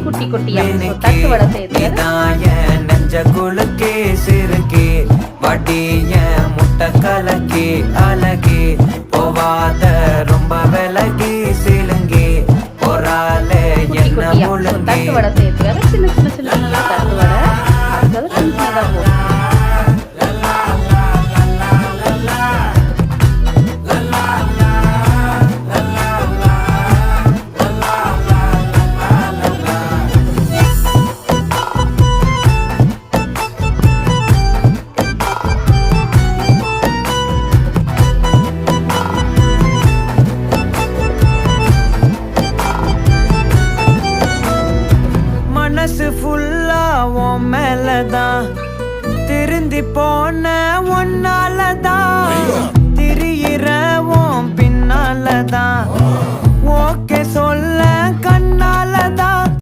குட்டி குட்டியா தட்டு வடை செய்யுது. நெஞ்ச குலுக்கி சிறுக்கி வட்டிய முட்டை கலக்கி அழகி போவாத ரொம்ப விலகி சிலுங்கி பொறாலே என்ன முழுங்கி தட்டு வடை செய்யுது. சின்ன சின்ன சின்ன சின்ன தட்டு வடை சின்னதா போகும். மனசு ஃபுல்லா உன் மேலதான் திருந்தி போன ஒன்னாலதான் திரியிற உன் பின்னாலதான் ஓகே சொல்ல கண்ணாலதான்